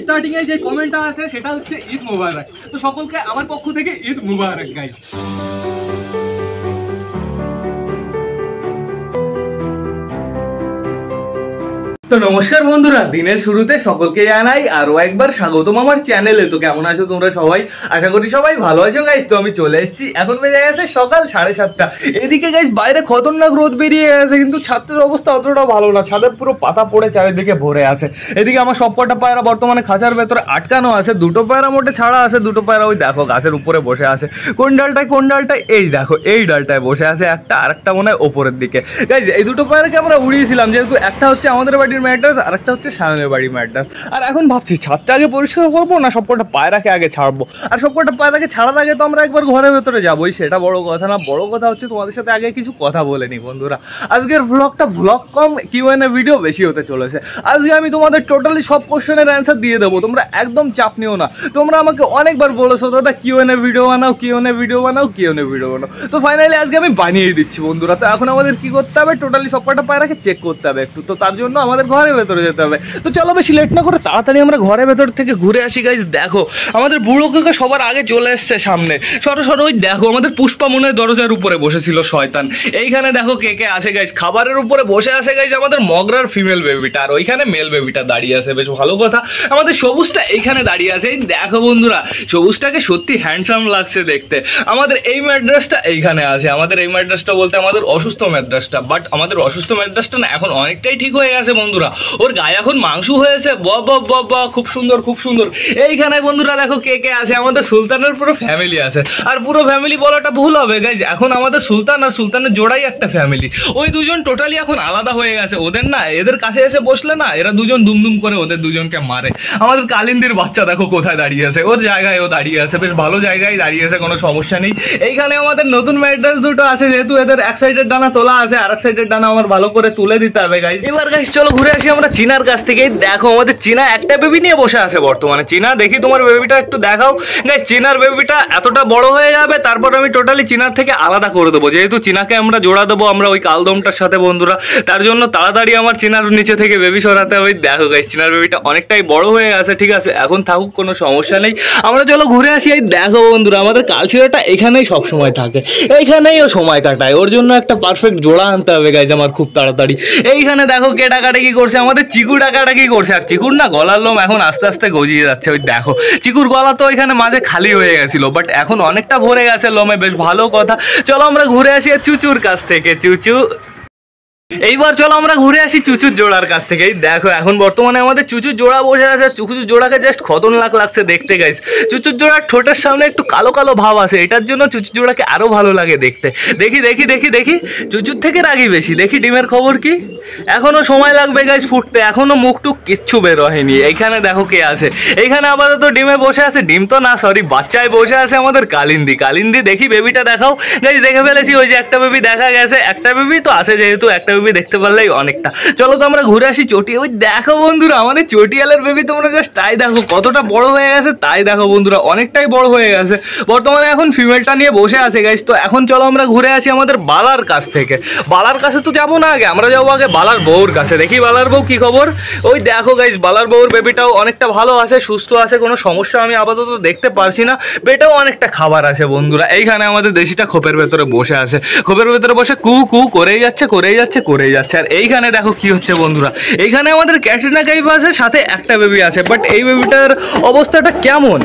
Starting এ যে কমেন্টটা আছে সেটা হচ্ছে ঈদ মুবারক। তো সকলকে আমার পক্ষ থেকে ঈদ মুবারক গাইস। তো নমস্কার বন্ধুরা, দিনের শুরুতে সকলকে জানাই আরো একবার স্বাগতম আমার চ্যানেলে। তো কেমন আছো তোমরা সবাই? আশা করি সবাই ভালো আছো গাইস। তো আমি চলে এসেছি, এখন বেজে গেছে সকাল 7:30। এদিকে গাইস বাইরে খতরনাক রোদ বেরিয়ে গেছে, কিন্তু ছাদের অবস্থা অতটা ভালো না। ছাদের পুরো পাতা পড়ে চারিদিকে ভরে আছে। এদিকে আমার সবকটা পায়রা বর্তমানে খাঁচার ভেতরে আটকানো আছে। দুটো পায়রা মোটে ছাড়া আছে, দুটো পায়রা ওই দেখো গাছের উপরে বসে আছে। কোন ডালটায় এই দেখো এই ডালটায় বসে আছে একটা, আরেকটা মনে হয় ওপরের দিকে। গাইস এই দুটো পায়রাকে আমরা উড়িয়েছিলাম, যেহেতু একটা হচ্ছে আমাদের বাড়ির ম্যাড্রাস আর একটা হচ্ছে সায়নের বাড়ির ম্যাড্রাস। আর এখন ভাবছি ছাদটা আগে পরিষ্কার করবো না সবকটা পায়রাকে আগে ছাড়বো। আর সবকটা পায়রাকে ছাড়ার আগে তো আমরা একবার ঘরের ভেতরে যাবোই, সেটা বড় কথা না। বড় কথা হচ্ছে তোমাদের সাথে আগে কিছু কথা বলে নি বন্ধুরা। আজকের ব্লগ কম কিউএনএ ভিডিও বেশি হতে চলেছে। আজকে আমি তোমাদের টোটালি সব কোশ্চেনের অ্যান্সার দিয়ে দেবো, তোমরা একদম চাপ নিও না। তোমরা আমাকে অনেকবার বলেছো দাদা কিউএনএ ভিডিও বানাও। তো ফাইনালি আজকে আমি বানিয়ে দিচ্ছি বন্ধুরা। তো এখন আমাদের কি করতে হবে, টোটালি সবকটা পায়রাকে চেক করতে হবে একটু। তো তার জন্য আমাদের ঘরের ভেতরে যেতে হবে। তো চলো বেশি লেট না করে তাড়াতাড়ি আমরা ঘরের ভেতর থেকে ঘুরে আসি গাইস। দেখো আমাদের বুড়ো কাকা সবার আগে চলে এসছে সামনে। সরো ওই দেখো আমাদের পুষ্পা মনে হয় দরজার উপরে বসেছিল শয়তান। এইখানে দেখো কে কে আছে গাইস, খাবারের উপরে বসে আছে গাইস আমাদের মগরার ফিমেল বেবিটা, আর ওইখানে মেল বেবিটা দাঁড়িয়ে আছে। বেশ ভালো কথা। আমাদের সবুজটা এইখানে দাঁড়িয়ে আছে। এই দেখো বন্ধুরা সবুজটাকে সত্যি হ্যান্ডসাম লাগছে দেখতে। আমাদের এই ম্যাড্রাসটা এইখানে আছে। আমাদের এই ম্যাড্রাসটা বলতে আমাদের অসুস্থ ম্যাড্রাসটা, বাট আমাদের অসুস্থ ম্যাড্রাসটা না এখন অনেকটাই ঠিক হয়ে গেছে বন্ধুরা। ওর গায়ে এখন মাংস হয়েছে। বাহ খুব সুন্দর। এইখানে বন্ধুরা দেখো কে কে আছে, আমাদের সুলতানের পুরো ফ্যামিলি আছে। আর পুরো ফ্যামিলি বলাটা ভুল হবে গাইজ, এখন আমাদের সুলতান আর সুলতানের জোড়াই একটা ফ্যামিলি। ওই দুজন টোটালি এখন আলাদা হয়ে গেছে। ওদের না এদের কাছে এসে বসলে না এরা দুজন দুমদুম করে ওদের দুজনকে মারে। আমাদের কালিন্দির বাচ্চা দেখো কোথায় দাঁড়িয়ে আছে, ওর জায়গায় ও দাঁড়িয়ে আছে, বেশ ভালো জায়গায় দাঁড়িয়ে আছে, কোনো সমস্যা নেই। এইখানে আমাদের নতুন ম্যাড্রাস দুটো আছে, যেহেতু এদের এক সাইডের ডানা তোলা আছে, আর এক সাইডের ডানা আমার ভালো করে তুলে দিতে হবে গাইজ। এবার গাইজ চলো ঘুরে আসি আমরা চিনার কাছ থেকে। দেখো আমাদের চিনা একটা বেবি নিয়ে বসে আছে বর্তমানে। চিনা দেখি তোমার বেবিটা একটু দেখাও গাইজ। চিনার বেবিটা এতটা বড় হয়ে যাবে, তারপর আমি টোটালি চিনার থেকে আলাদা করে দেবো, যেহেতু চিনাকে আমরা জোড়া দেবো আমরা ওই কালদমটার সাথে বন্ধুরা। তার জন্য তাড়াতাড়ি আমার চিনার নিচে থেকে বেবি সরাতে হবে। দেখো গাইজ চিনার বেবিটা অনেকটাই বড় হয়ে গেছে, ঠিক আছে এখন থাকুক, কোনো সমস্যা নেই। আমরা চলো ঘুরে আসি। এই দেখো বন্ধুরা আমাদের কালচিরাটা এখানেই সবসময় থাকে, এইখানেই ও সময় কাটায়। ওর জন্য একটা পারফেক্ট জোড়া আনতে হবে গাইজ আমার খুব তাড়াতাড়ি। এইখানে দেখো কে ডাকাডাকি করছে, আমাদের চিকু ডাকাডাকি করছে। আর চিকুর না গলার লোম এখন আস্তে আস্তে গজিয়ে যাচ্ছে। ওই দেখো চিকুর গলা তো এখানে মাঝে খালি হয়ে গেছিল, বাট এখন অনেকটা ভরে গেছে লোমে, বেশ ভালো কথা। চলো আমরা ঘুরে আসি চুচুর কাছ থেকে। চুচু এইবার চলো আমরা ঘুরে আসি চুচুর জোড়ার কাছ থেকে। দেখো এখন বর্তমানে আমাদের চুচুর জোড়া বসে আছে। চুচুর জোড়াকে জাস্ট খতরনাক লাগছে দেখতে গাইস। চুচুর জোড়ার ঠোঁটের সামনে একটু কালো কালো ভাব আছে, এটার জন্য চুচুর জোড়াকে আরো ভালো লাগে দেখতে। দেখি চুচুর থেকে রাগি বেশি। দেখি ডিমের খবর কি, এখনো সময় লাগবে গাইস ফুটতে, এখনো মুখটুক কিচ্ছু বের হয়নি। এইখানে দেখো কে আছে, এইখানে আপাতত ডিমে বসে আছে, ডিম তো না সরি বাচ্চায় বসে আছে আমাদের কালিন্দি। দেখি বেবিটা দেখাও গাইস। দেখে ফেলেছি, ওই যে একটা বেবি দেখা গেছে, একটা বেবি তো আছে, যেহেতু একটা বেবি দেখতে পারলেই অনেকটা। চলো তো আমরা ঘুরে আসি চটি। ওই দেখো বন্ধুরা আমাদের চটিয়ালের বেবি, তোমরা জাস্ট তাই দেখো কতটা বড় হয়ে গেছে। তাই দেখো বন্ধুরা অনেকটাই বড় হয়ে গেছে। বর্তমানে এখন ফিমেলটা নিয়ে বসে আছে গাইস। তো এখন চলো আমরা ঘুরে আসি আমাদের বালার কাছ থেকে। বালার কাছে তো যাবো না আগে, আমরা যাবো আগে বালার বউর কাছে। দেখি বালার বউ কি খবর। ওই দেখো গাইস বালার বউর বেবিটাও অনেকটা ভালো আছে, সুস্থ আছে, কোনো সমস্যা আমি আপাতত দেখতে পারছি না। বেটাও অনেকটা খাবার আছে বন্ধুরা। এইখানে আমাদের দেশিটা খোপের ভেতরে বসে আছে, খোপের ভেতরে বসে কু করেই যাচ্ছে। আর এইখানে দেখো কি হচ্ছে বন্ধুরা, এইখানে আমাদের ক্যাটরিনা কাইফ আছে, সাথে একটা বেবি আছে। বাট এই বেবিটার অবস্থাটা কেমন,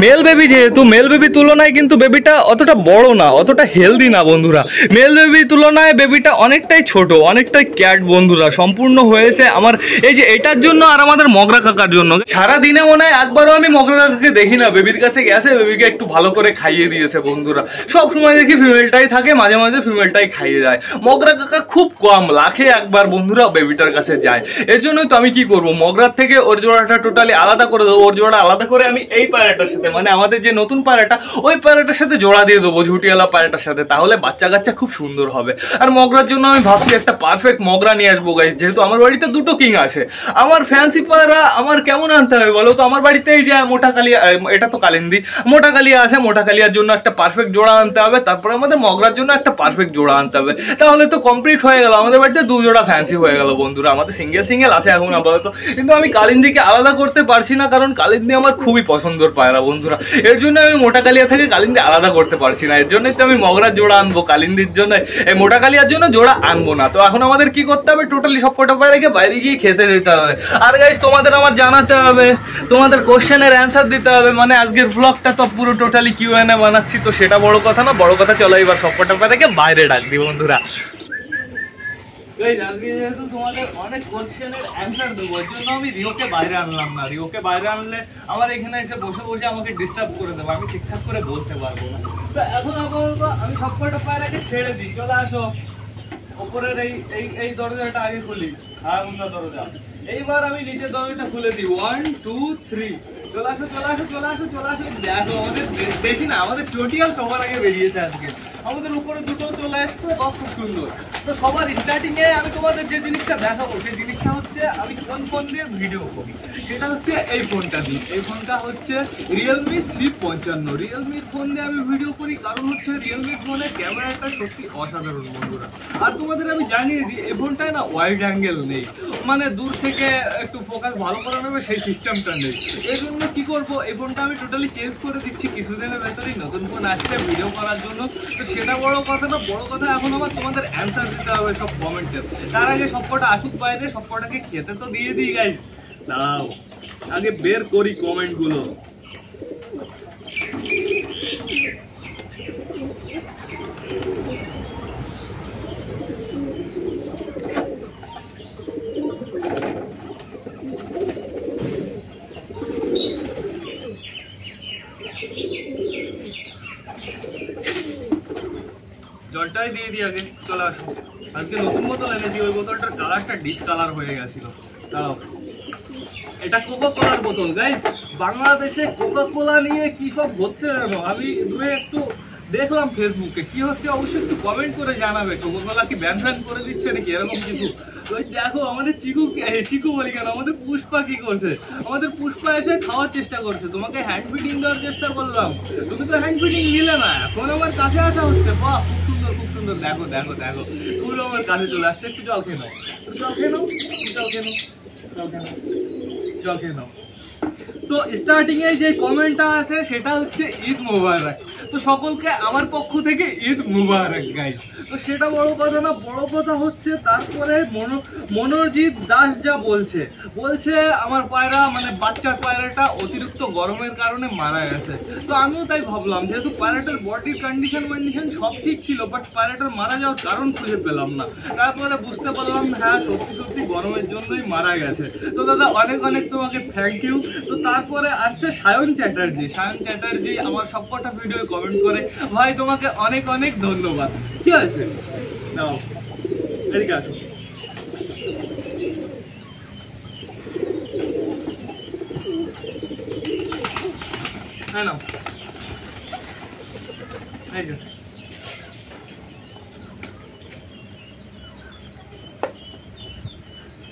মেল বেবি, যেহেতু মেল বেবি তুলনায় কিন্তু বেবিটা অতটা বড় না, অতটা হেলদি না বন্ধুরা। মেল বেবি তুলনায় বেবিটা অনেকটাই ছোট, অনেকটাই ক্যাট বন্ধুরা। সম্পূর্ণ হয়েছে আমার এই যে এটার জন্য আর আমাদের মগরা কাকার জন্য। সারাদিনে মনে হয় একবারও আমি মগরা কাকাকে দেখি না, বেবির কাছে গেছে, বেবিকে একটু ভালো করে খাইয়ে দিয়েছে বন্ধুরা। সব সময় দেখি ফিমেলটাই থাকে, মাঝে মাঝে ফিমেলটাই খাইয়ে যায়। মগরা কাকা খুব কম, লাখে একবার বন্ধুরা বেবিটার কাছে যায়। এর জন্যই তো আমি কি করবো, মগরার থেকে ওর জোড়াটা টোটালি আলাদা করে দেবো। ওর জোড়া আলাদা করে আমি এই পায়রাটা পায়রাটার সাথে, মানে আমাদের যে নতুন পায়রাটা ওই পায়রাটার সাথে জোড়া দিয়ে দেবো, ঝুটিওয়ালা পায়রাটার সাথে, তাহলে বাচ্চা কাচ্চা খুব সুন্দর হবে। আর মগরার জন্য আমি ভাবছি একটা পারফেক্ট মগরা নিয়ে আসবো গাইস, যেহেতু আমার বাড়িতে দুটো কিং আছে। আমার ফ্যান্সি পায়রা আমার কেমন আনতে হবে বলো তো? আমার বাড়িতে এই যে মোটা কালিয়া, এটা তো কালিন্দি, মোটা কালিয়া আছে, মোটা কালিয়ার জন্য একটা পারফেক্ট জোড়া আনতে হবে, তারপরে আমাদের মগরার জন্য একটা পারফেক্ট জোড়া আনতে হবে, তাহলে তো কমপ্লিট হয়ে গেল, আমাদের বাড়িতে 2 জোড়া ফ্যান্সি হয়ে গেল বন্ধুরা। আমাদের সিঙ্গেল আছে এখন আপাতত, কিন্তু আমি কালিন্দিকে আলাদা করতে পারছি না, কারণ কালিন্দি আমার খুবই পছন্দের পায়রা বন্ধুরা। এর জন্য আমি মোটা কালিয়া থেকে কালিন্দি আলাদা করতে পারছি না, এর জন্যই তো আমি মগরার জোড়া আনবো, কালিন্দির জন্য এই মোটা কালিয়ার জন্য জোড়া আনবো না। তো এখন আমাদের কি করতে হবে? টোটালি সব কটা পায়রাকে বাইরে গিয়ে খেতে দিতে হবে। আর গাইস তোমাদের আমার জানাতে হবে, তোমাদের কোশ্চেনের অ্যান্সার দিতে হবে, মানে আজকের ব্লগটা তো পুরো টোটালি কিউএনএ বানাচ্ছি, তো সেটা বড় কথা না, বড় কথা চলো এবার সব কটা পায়রাকে বাইরে ডাক দিই বন্ধুরা। আজকে যেহেতু তোমাদের অনেক কোশ্চেনের অ্যান্সার দেবো, এর জন্য আমি রিওকে বাইরে আনলাম না। রিওকে বাইরে আনলে আমার এখানে এসে বসে বসে আমাকে ডিস্টার্ব করে দেবো, আমি ঠিকঠাক করে বলতে পারবো না। তো এখন আপাতত আমি সব কটা পায়রাকে ছেড়ে দিই, চলে আসো উপরের এই দরজাটা আগে খুলি, হারামুসা দরজা। এইবার আমি নিচের দরজাটা খুলে দিই, 1 2 3, চলে আসো চলে আসো চলে আসো চলে আসো। দেখো আমাদের বেশি না, আমাদের টোটিয়াল সবার আগে বেরিয়েছে আজকে, আমাদের উপরে দুটো চলে আসছে, খুব সুন্দর। তো সবার স্টার্টিং এ আমি তোমাদের যে জিনিসটা দেখাবো, সেই জিনিসটা হচ্ছে আমি কোন ফোন দিয়ে ভিডিও করি, সেটা হচ্ছে এই ফোনটা দিয়ে। এই ফোনটা হচ্ছে রিয়েলমি C55। রিয়েলমির ফোন দিয়ে আমি ভিডিও করি, কারণ হচ্ছে রিয়েলমির ফোনের ক্যামেরাটা সত্যি অসাধারণ বন্ধুরা। আর তোমাদের আমি জানি এই ফোনটায় না ওয়াইড অ্যাঙ্গেল নেই, মানে দূর থেকে একটু ফোকাস ভালো করা নেবে সেই সিস্টেমটা নেই। এই জন্য কি করবো, এই ফোনটা আমি টোটালি চেঞ্জ করে দিচ্ছি, কিছুদিনের ভেতরেই নতুন ফোন আসছে ভিডিও করার জন্য। তো সেটা বড় কথা না, বড় কথা এখন আমার তোমাদের অ্যান্সার দিতে হবে সব কমেন্টে। তার আগে সব কটা আসুক বাইরে, সব কটাকে খেতে তো দিয়ে দিই গাইস। দাঁড়াও আগে বের করি কমেন্ট গুলো। জলটাই দিয়ে দিই আগে, চলে আসো। আজকে নতুন বোতল এনেছি, ওই বোতলটার কালারটা ডিপ কালার হয়ে গেছিল। দাঁড়াও, এটা কোকা কোলার বোতল গাইস। বাংলাদেশে কোকা কোলা নিয়ে কি সব হচ্ছে জানো, আমি একটু দেখলাম ফেসবুকে, কি হচ্ছে অবশ্যই একটু কমেন্ট করে জানাবে। কোকা কোলা কি ব্যান করে দিচ্ছে নাকি এরকম কিছু? ওই দেখো আমাদের চিকু বলি কেন, আমাদের পুষ্পা কি করছে, আমাদের পুষ্পা এসে খাওয়ার চেষ্টা করছে, তোমাকে হ্যান্ড ফিডিং দেওয়ার চেষ্টা করলাম, তুমি তো হ্যান্ড ফিডিং নিলে না, এখন আমার কাছে আসা হচ্ছে। বাহ খুব সুন্দর খুব সুন্দর, দেখো দেখো দেখো পুরো আমার কাছে চলে আসছে। একটু জল খেয়ে নাও, জল খেয়ে নাও, জল খেয়ে নাও, জল খেয়ে নাও, জল খেয়ে নাও। তো স্টার্টিং এ যে কমেন্টটা আছে সেটা হচ্ছে ঈদ মুবারক। তো সকলকে আমার পক্ষ থেকে ঈদ মুবারক গাইস। তো সেটা বড় কথা না, বড় কথা হচ্ছে তারপরে মনোজিৎ দাস যা বলছে আমার পায়রা, মানে বাচ্চার পায়রাটা অতিরিক্ত গরমের কারণে মারা গেছে। তো আমিও তাই ভাবলাম, যেহেতু পায়রাটার বডির কন্ডিশন সব ঠিক ছিল, বাট পায়রাটার মারা যাওয়ার কারণ খুঁজে পেলাম না। তারপরে বুঝতে পারলাম হ্যাঁ সত্যি গরমের জন্যই মারা গেছে। তো দাদা অনেক অনেক তোমাকে থ্যাংক ইউ। তো তারপরে আসছে সায়ন চ্যাটার্জি আমার সবকটা ভিডিও কমেন্ট করে, ভাই তোমাকে অনেক অনেক ধন্যবাদ। কি আছে নাও এদিকে আসো। হ্যাঁ নাও, এই যে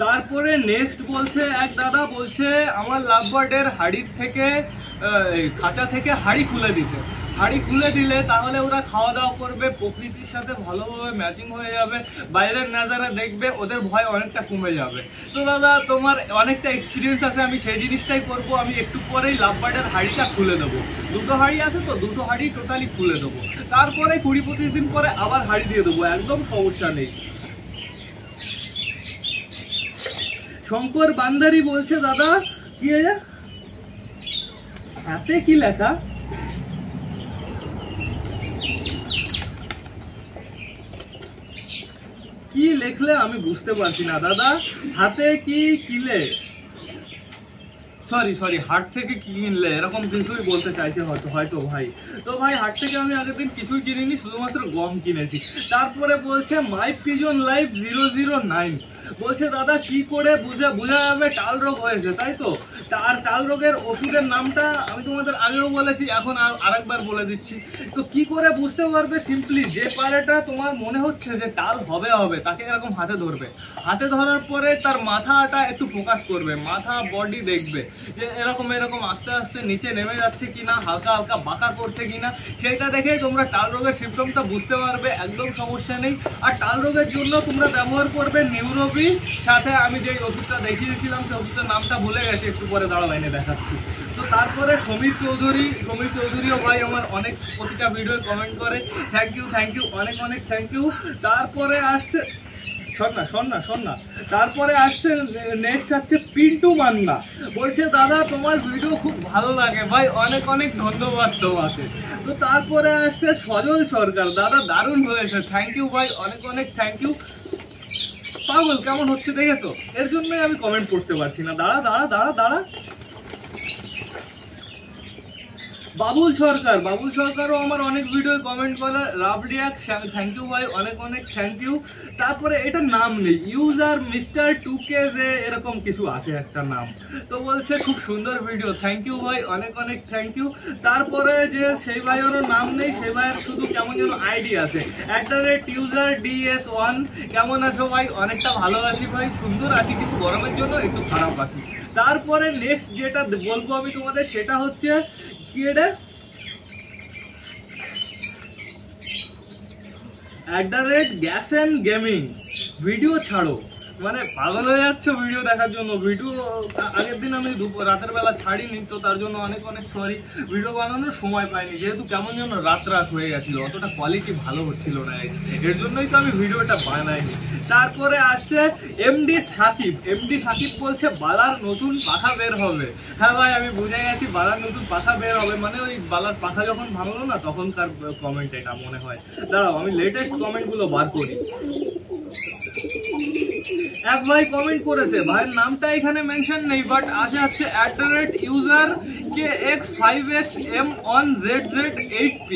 তারপরে নেক্সট বলছে এক দাদা, বলছে আমার লাভবার্ডের হাড়ির থেকে খাঁচা থেকে হাড়ি খুলে দিতে। হাড়ি খুলে দিলে তাহলে ওরা খাওয়া দাওয়া করবে, প্রকৃতির সাথে ভালোভাবে ম্যাচিং হয়ে যাবে, বাইরের নাজারা দেখবে, ওদের ভয় অনেকটা কমে যাবে। তো দাদা তোমার অনেকটা এক্সপিরিয়েন্স আছে, আমি সেই জিনিসটাই করবো। আমি একটু পরেই লাভবার্ডের হাড়িটা খুলে দেবো, দুটো হাড়ি আছে তো, দুটো হাড়ি টোটালি খুলে দেবো। তারপরে 20-25 দিন পরে আবার হাড়ি দিয়ে দেবো, একদম সমস্যা নেই। শঙ্কর বান্দারি বলছে দাদা কি হাতে কি লেখা, কি লেখলে আমি বুঝতে পারছি না দাদা, হাতে কি কিলে সরি হাট থেকে কিনলে এরকম কিছুই বলতে চাইছে হয়তো ভাই। তো ভাই হাট থেকে আমি আগের দিন কিছুই কিনিনি, শুধুমাত্র গম কিনেছি। তারপরে বলছে মাই পিজন লাইফ 009 বলছে দাদা কি করে বোঝা যাবে টাল রোগ হয়েছে, তাই তো? আর টাল রোগের ওষুধের নামটা আমি তোমাদের আগেও বলেছি, এখন আরেকবার বলে দিচ্ছি। তো কি করে বুঝতে পারবে? সিম্পলি যে পারেটা তোমার মনে হচ্ছে যে টাল হবে তাকে এরকম হাতে ধরবে, হাতে ধরার পরে তার মাথাটা একটু ফোকাস করবে, মাথা বডি দেখবে যে এরকম আস্তে আস্তে নিচে নেমে যাচ্ছে কিনা, হালকা হালকা বাঁকা করছে কিনা, সেইটা দেখে তোমরা টাল রোগের সিমটমটা বুঝতে পারবে। একদম সমস্যা নেই। আর টাল রোগের জন্য তোমরা ব্যবহার করবে নিউরোবি, সাথে আমি যে ওষুধটা দেখিয়েছিলাম সেই ওষুধের নামটা ভুলে গেছি, একটু পরে দাঁড়াও এনে দেখাচ্ছি। তো তারপরে সমীর চৌধুরীও ভাই আমার অনেক প্রতিটা ভিডিও কমেন্ট করে, থ্যাংক ইউ অনেক থ্যাংক ইউ। তারপরে আসছে শোন না তারপরে আসছে নেক্সট হচ্ছে পিন্টু মান্না, বলছে দাদা তোমার ভিডিও খুব ভালো লাগে ভাই, অনেক ধন্যবাদ তোমাকে। তো তারপরে আসছে সজল সরকার, দাদা দারুণ হয়েছে, থ্যাংক ইউ ভাই, অনেক থ্যাংক ইউ। পাগল কেমন হচ্ছে দেখেছো? এর জন্যই আমি কমেন্ট করতে পারছি না। দাঁড়া। বাবুল সরকারও আমার অনেক ভিডিও কমেন্ট করে, রাবডিয়াক থ্যাংক ইউ ভাই, অনেক থ্যাংক ইউ। তারপরে এটা নাম নেই, ইউজার মিস্টার 2K যে এরকম কিছু আছে একটা নাম, তো বলছে খুব সুন্দর ভিডিও, থ্যাংক ইউ ভাই, অনেক থ্যাংক ইউ। তারপরে যে সেই ভাইয়েরও নাম নেই, সেই ভাইয়ের শুধু কেমন যেন আইডি আছে, @user DS1, কেমন আছো ভাই? অনেকটা ভালো আছি ভাই, সুন্দর আছি, কিন্তু গরমের জন্য একটু খারাপ আছি। তারপরে নেক্সট যেটা বলবো আমি তোমাদের সেটা হচ্ছে কি, এটা @গ্যাস&গেমিং, ভিডিও ছাড়ো, মানে পাগল হয়ে যাচ্ছে ভিডিও দেখার জন্য। ভিডিও আগের দিন আমি রাতের বেলা ছাড়িনি, তো তার জন্য অনেক সরি, ভিডিও বানানোর সময় পাইনি, যেহেতু কেমন যেন রাত হয়ে গেছিল, অতটা কোয়ালিটি ভালো হচ্ছিল না, এর জন্যই তো আমি ভিডিওটা বানাইনি। তারপরে আসছে এমডি সাকিব বলছে বালার নতুন পাখা বের হবে। হ্যাঁ ভাই আমি বুঝে গেছি, বালার নতুন পাখা বের হবে মানে ওই বালার পাখা যখন ভাঙলো না তখনকার কমেন্ট এটা মনে হয়। দাঁড়াও আমি লেটেস্ট কমেন্টগুলো বার করি। এক ভাই কমেন্ট করেছে, ভাইয়ের নামটা এখানে মেনশন নেই, বাট আছে @user KX5XM1ZZ8P।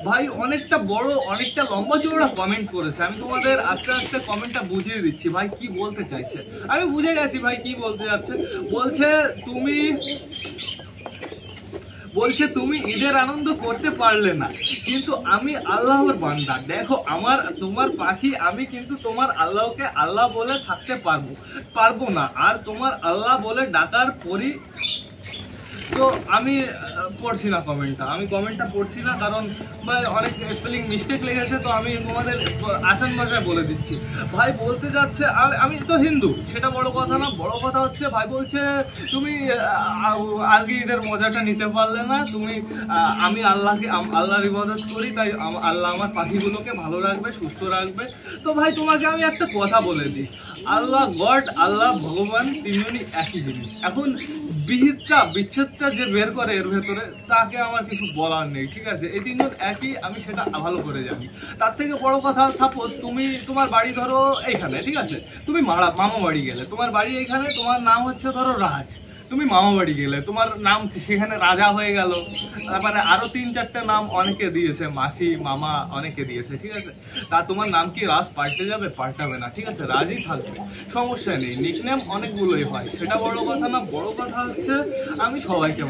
ভাই অনেকটা বড়, অনেকটা লম্বা চওড়া কমেন্ট করেছে। আমি তোমাদের আস্তে আস্তে কমেন্টটা বুঝিয়ে দিচ্ছি ভাই কি বলতে চাইছে। আমি বুঝে গেছি ভাই কি বলতে যাচ্ছে। বলছে তুমি ঈদের আনন্দ করতে পারলে না, কিন্তু আমি আল্লাহর বান্দা, দেখো তোমার পাখি, আমি কিন্তু তোমার আল্লাহকে আল্লাহ বলে থাকতে পারবো না, আর তোমার আল্লাহ বলে ডাকার পরি। তো আমি পড়ছি না কমেন্টটা পড়ছি না, কারণ ভাই অনেক স্পেলিং মিস্টেক লেগেছে, তো আমি তোমাদের আসান ভাষায় বলে দিচ্ছি। ভাই বলতে যাচ্ছে, আমি তো হিন্দু, সেটা বড় কথা না, বড় কথা হচ্ছে ভাই বলছে তুমি আজকে ঈদের মজাটা নিতে পারলে না, আমি আল্লাহর ইবাদত করি, তাই আল্লাহ আমার পাখিগুলোকে ভালো রাখবে, সুস্থ রাখবে। তো ভাই তোমাকে আমি একটা কথা বলে দিই, আল্লাহ গড, আল্লাহ ভগবান তিনজনই একই জিনিস। এখন বিচ্ছেদটা যে বের করে এর ভেতরে, তাকে আমার কিছু বলার নেই, ঠিক আছে? এই তিনজন একই, আমি সেটা ভালো করে জানি। তার থেকে বড় কথা, সাপোজ তোমার বাড়ি ধরো এইখানে, ঠিক আছে? তুমি মামা বাড়ি গেলে, তোমার বাড়ি এইখানে, তোমার নাম হচ্ছে ধরো রাজ, তুমি মামা বাড়ি গেলে তোমার নাম সেখানে রাজা হয়ে গেল। তারপরে আরো 3-4টে নাম অনেকে দিয়েছে, মাসি মামা অনেকে দিয়েছে, ঠিক আছে? তা তোমার নাম কি রাজ পাল্টে যাবে? পাল্টাবে না, ঠিক আছে? রাজই থাকবে, সমস্যা নেই। নিকনেম অনেকগুলোই হয়, সেটা বড় কথা না। বড় কথা হচ্ছে আমি সবাইকে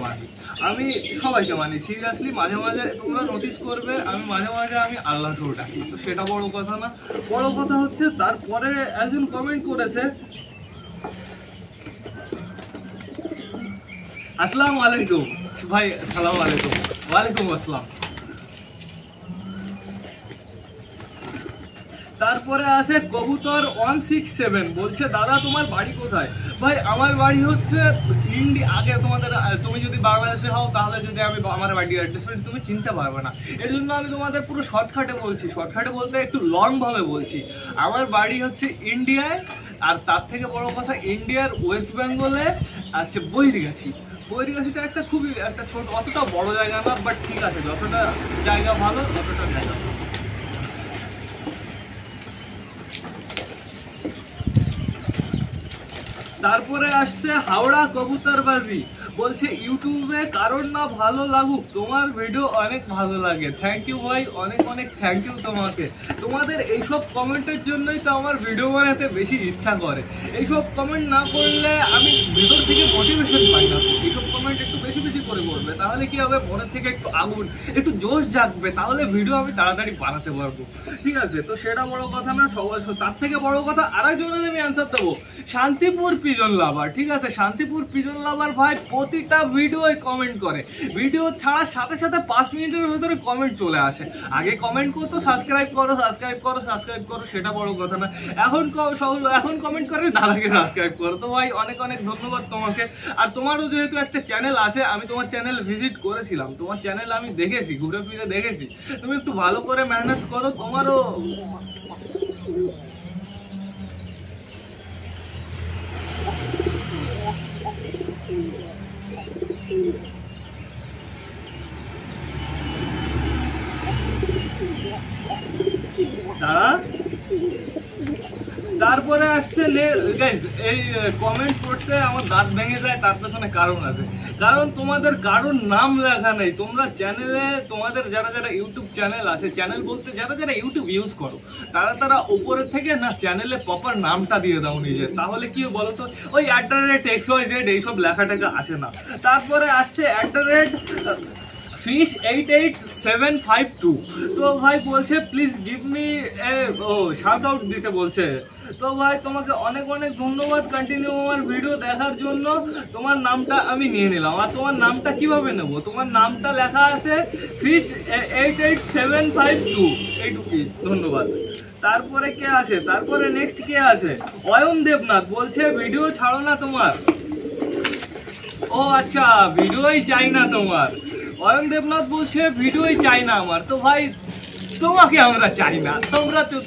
মানি সিরিয়াসলি। মাঝে মাঝে তোমরা নোটিস করবে আমি মাঝে আমি আল্লাহকেও ডাকি, তো সেটা বড় কথা না। বড় কথা হচ্ছে তারপরে একজন কমেন্ট করেছে, আসসালামু আলাইকুম ভাই। আসসালামু আলাইকুম। ওয়ালাইকুম আসসালাম। তারপরে আছে কবুতর 167, বলছে দাদা তোমার বাড়ি কোথায়? ভাই আমার বাড়ি হচ্ছে আগে তুমি যদি বাংলাদেশে হও তাহলে যদি আমি আমার বাড়ি অ্যাড্রেস করি তুমি চিনতে পারবে না, এর জন্য আমি তোমাদের পুরো শর্টকাটে বলছি। শর্টকাটে বলতে একটু লং ভাবে বলছি। আমার বাড়ি হচ্ছে ইন্ডিয়ায়, আর তার থেকে বড় কথা ইন্ডিয়ার ওয়েস্ট বেঙ্গলে আছে বৈরিগাছিটা একটা খুবই একটা ছোট, অতটা বড় জায়গা না, বাট ঠিক আছে, যতটা জায়গা ভালো ততটা জায়গা ভালো। তারপরে আসছে হাওড়া কবুতরবাজি, বলছে ইউটিউবে কারণ না ভালো লাগুক তোমার ভিডিও অনেক ভালো লাগে। থ্যাংক ইউ ভাই, অনেক অনেক থ্যাংক ইউ তোমাকে। তোমাদের এইসব কমেন্টের জন্যই তো আমার ভিডিও বানাতে বেশি ইচ্ছা করে। এইসব কমেন্ট না করলে আমি ভেতর থেকে মোটিভেশন পাই না। এইসব কমেন্ট একটু বেশি বেশি করে বলবে, তাহলে কি হবে, মনের থেকে একটু আগুন, একটু জোশ জাগবে, তাহলে ভিডিও আমি তাড়াতাড়ি বানাতে পারবো। ঠিক আছে, তো সেটা বড় কথা না, সবার তার থেকে বড় কথা আরেকজনের আমি অ্যান্সার দেবো, শান্তিপুর পিজন লাভার। ঠিক আছে, শান্তিপুর পিজন লাভার ভাই প্রতিটা ভিডিওয় কমেন্ট করে, ভিডিও ছাড়ার সাথে সাথে 5 মিনিটের ভিতরে কমেন্ট চলে আসে। আগে কমেন্ট করতো সাবস্ক্রাইব করো সাবস্ক্রাইব করো সাবস্ক্রাইব করো, সেটা বড় কথা না, এখন কমেন্ট করে দাদাকে সাবস্ক্রাইব করো। তো ভাই অনেক অনেক ধন্যবাদ তোমাকে। আর তোমারও যেহেতু একটা চ্যানেল আছে, আমি তোমার চ্যানেল ভিজিট করেছিলাম, তোমার চ্যানেল আমি দেখেছি, ঘুরে ফিরে দেখেছি, তুমি একটু ভালো করে মেহনত করো, তোমারও দাঁড়া। তারপরে আসছে এই কমেন্ট করতে আমার দাঁত ভেঙে যায়, তার পেছনে কারণ আছে, কারণ তোমাদের কারণ নাম লেখা নেই। তোমরা চ্যানেলে, তোমাদের যারা যারা ইউটিউব চ্যানেল আছে, চ্যানেল বলতে যারা যারা ইউটিউব ইউজ করো, তারা উপরে থেকে না চ্যানেলে প্রপার নামটা দিয়ে দাও নিজের, তাহলে কি বলো তো, ওই @xyz এইসব লেখা টেখা আসে না। তারপরে আসছে fish88752। তো ভাই বলছে please give me shout out দিতে বলছে। তো ভাই তোমাকে অনেক অনেক ধন্যবাদ কন্টিনিউ আমার ভিডিও দেখার জন্য। তোমার নামটা আমি নিয়ে নিলাম। আর তোমার নামটা কিভাবে নেব, তোমার নামটা লেখা আছে fish88752, এইটুকুই, ধন্যবাদ। তারপরে কে আছে, তারপরে নেক্সট কে আছে, অয়ন দেবনাথ, বলছে ভিডিও ছাড়ো না তোমার। ও আচ্ছা, ভিডিওই চাই না তোমার। অয়ন দেবনাথ বলছে ভিডিওই চাই না আমার। তো ভাই তোমাকে আমরা চাই না,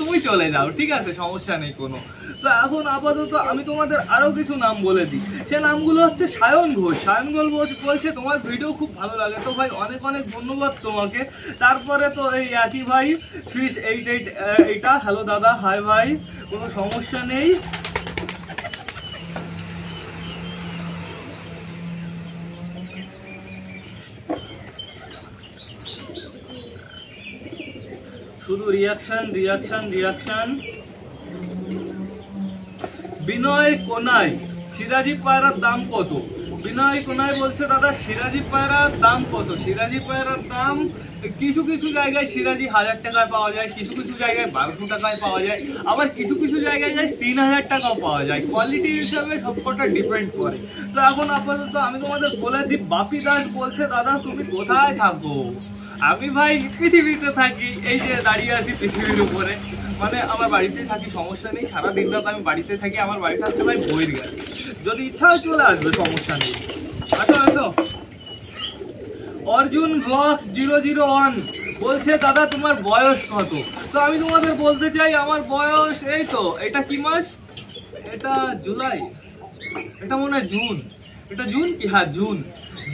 তুমি চলে যাও, ঠিক আছে, সমস্যা নেই কোনো। তো এখন আপাতত আমি তোমাদের আরো কিছু নাম বলে দিই, সে নামগুলো হচ্ছে সায়ন ঘোষ। সায়ন ঘোষ বলছে তোমার ভিডিও খুব ভালো লাগে। তো ভাই অনেক অনেক ধন্যবাদ তোমাকে। তারপরে তো এই একই ভাই fish88, এইটা, হ্যালো দাদা, হাই ভাই, কোনো সমস্যা নেই। শুধু রিয়াকশন রিয়াকশন রিয়াকশন। বিনয় কোনাই, সিরাজি পায়রার দাম কত? বিনয় কোনাই বলছে দাদা সিরাজি পায়রার দাম কত? সিরাজি পায়রার দাম কিছু কিছু জায়গায় সিরাজি 1000 টাকায় পাওয়া যায়, কিছু কিছু জায়গায় 1200 টাকায় পাওয়া যায়, আবার কিছু কিছু জায়গায় 3000 টাকাও পাওয়া যায়। কোয়ালিটি হিসাবে সবকটা ডিপেন্ড করে। তো এখন আপাতত আমি তোমাদের বলে দিই, বাপি দাস বলছে দাদা তুমি কোথায় থাকো? আমি ভাই পৃথিবীতে থাকি, এই যে দাঁড়িয়ে আছি পৃথিবীর উপরে, মানে আমার বাড়িতে থাকি, সমস্যা নেই, সারাদিন রাত আমি বাড়িতে থাকি। আমার বাড়িতে হচ্ছে ভাই বইয়ের গাছ, যদি ইচ্ছা হয় চলে আসবে, সমস্যা নেই। আসো আসো। অর্জুন ব্লগস 001 বলছে দাদা তোমার বয়স কত? তো আমি তোমাদের বলতে চাই আমার বয়স, এই তো, এটা কি মাস, এটা জুলাই, এটা মনে হয় জুন, এটা জুন কি, হ্যাঁ জুন,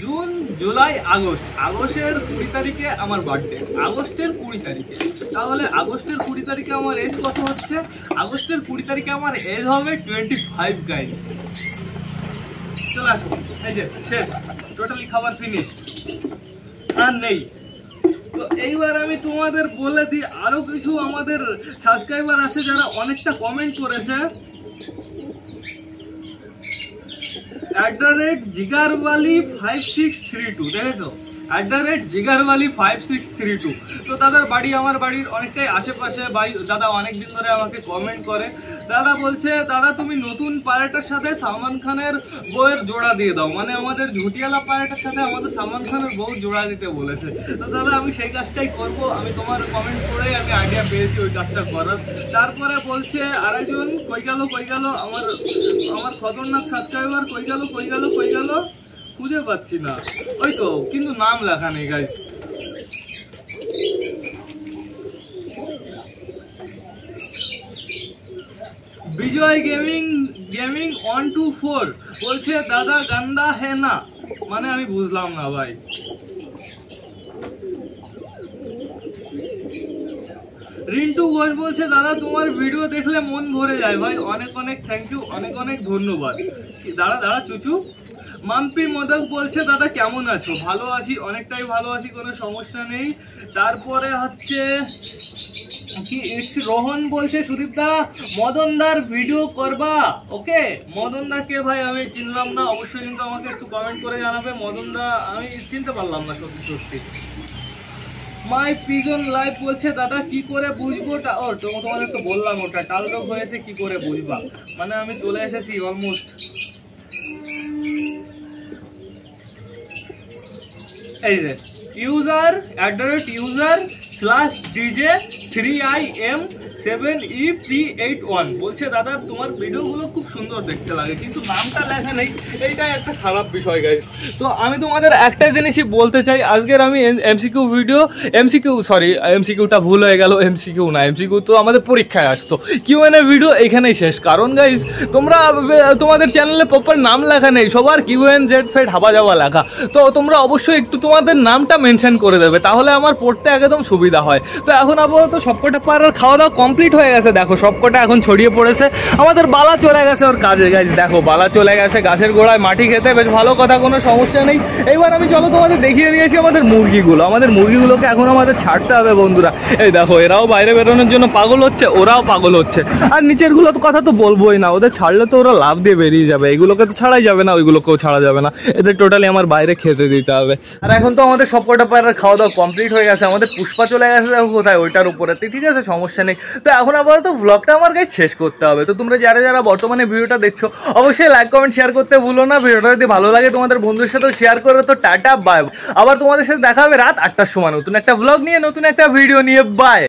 জুন জুলাই আগস্ট, আগস্টের 20 তারিখে আমার বার্থডে, আগস্টের 20 তারিখে। তাহলে আগস্টের 20 তারিখে আমার এজ কত হচ্ছে? আগস্টের 20 তারিখে আমার এজ হবে 25 গাইস। চলে আসো, এই যে শেষ, টোটালি খাবার ফিনিশ, আর নেই। তো এইবার আমি তোমাদের বলে দিই আরো কিছু আমাদের সাবস্ক্রাইবার আছে যারা অনেকটা কমেন্ট করেছে। @jigarwali5632 দেখেছো, @jigarwali5632। তো দাদার বাড়ি আমার বাড়ির অনেকটাই আশেপাশে। ভাই দাদা অনেকদিন ধরে আমাকে কমেন্ট করে, দাদা বলছে দাদা তুমি নতুন পায়রাটার সাথে সালমান খানের বউয়ের জোড়া দিয়ে দাও, মানে আমাদের ঝুটিয়ালা পায়রাটার সাথে আমাদের সালমান খানের বউ জোড়া দিতে বলেছে। তো দাদা আমি সেই কাজটাই করব, আমি তোমার কমেন্ট করেই আমি আইডিয়া পেয়েছি ওই কাজটা করার। তারপরে বলছে আরেকজন, কই গেল আমার খতরনাক সাবস্ক্রাইবার, কই গেল খুঁজে পাচ্ছি না, ওই তো, কিন্তু নাম লেখা নেই গাইস। বিজয় গেমিং 124 বলছে দাদা গান্দা হে না, মানে আমি বুঝলাম না ভাই। রিন্টু ঘোষ বলছে দাদা তোমার ভিডিও দেখলে মন ভরে যায় ভাই, অনেক অনেক থ্যাংক ইউ, অনেক অনেক ধন্যবাদ। দাঁড়া চুচু। মাম্পি মোদক বলছে দাদা কেমন আছো? ভালো আছি, অনেকটাই ভালো আছি, কোনো সমস্যা নেই। তারপরে হচ্ছে কি রোহন বলছে সুদীপ দা মদনদার ভিডিও করবা? ওকে, মদনদা কে ভাই আমি চিনলাম না, অবশ্যই কিন্তু আমাকে একটু কমেন্ট করে জানাবে। মদনদা আমি চিনতে পারলাম না সত্যি সত্যি। মাই পিজন লাইভ বলছে দাদা কি করে বুঝবো তোমাদের তো বললাম ওটা টাল রোগ হয়েছে, কি করে বুঝবা? মানে আমি চলে এসেছি অলমোস্ট। এই যে user/DJ3IM7EP81 বলছে দাদা তোমার ভিডিওগুলো খুব সুন্দর দেখতে লাগে, কিন্তু নামটা লেখা নেই, এইটা একটা খারাপ বিষয় গাইস। তো আমি তোমাদের একটা জিনিসই বলতে চাই, আজকের আমি এমসিকিউটা ভুল হয়ে গেল, এমসিকিউ তো আমাদের পরীক্ষায় আসতো, কিউএনএ ভিডিও এখানেই শেষ। কারণ গাইস তোমাদের চ্যানেলে প্রপার নাম লেখা নেই, সবার কিউএন জেড ফেড হাবা যাওয়া লেখা। তো তোমরা অবশ্যই একটু তোমাদের নামটা মেনশন করে দেবে, তাহলে আমার পড়তে একদম সুবিধা হয়। তো এখন আপাতত সবকটা পাড়ার খাওয়া দাওয়া কমপ্লিট হয়ে গেছে, দেখো সবকটা এখন ছড়িয়ে পড়েছে। আমাদের বালা চলে গেছে ওর কাজে গাইস, দেখো বালা চলে গেছে গাছের গোড়ায় মাটি খেতে, বেশ ভালো কথা, কোনো সমস্যা নেই। এইবার আমি চলো তোমাদের দেখিয়ে দিয়েছি আমাদের মুরগিগুলোকে এখন আমাদের ছাড়তে হবে বন্ধুরা। এই দেখো এরাও বাইরে বেরোনোর জন্য পাগল হচ্ছে, ওরাও পাগল হচ্ছে। আর নিচের গুলো তো কথা তো বলবোই না, ওদের ছাড়লে তো ওরা লাভ দিয়ে বেরিয়ে যাবে, এগুলোকে তো ছাড়াই যাবে না, ওইগুলোকেও ছাড়া যাবে না, এদের টোটালি আমার বাইরে খেতে দিতে হবে। আর এখন তো আমাদের সবকটা পায়রার খাওয়া দাওয়া কমপ্লিট হয়ে গেছে, আমাদের পুষ্পা চলে গেছে দেখো কোথায়, ওইটার উপরে, ঠিক আছে সমস্যা নেই। তো এখন আপাতত ব্লগটা আমার কাছে শেষ করতে হবে। তো তোমরা যারা বর্তমানে ভিডিওটা দেখছো অবশ্যই লাইক কমেন্ট শেয়ার করতে ভুলো না। ভিডিওটা যদি ভালো লাগে তোমাদের বন্ধুদের সাথেও শেয়ার করো। তো টাটা বাই, আবার তোমাদের সাথে দেখা হবে রাত 8টার সময় নতুন একটা ব্লগ নিয়ে, নতুন একটা ভিডিও নিয়ে। বাই।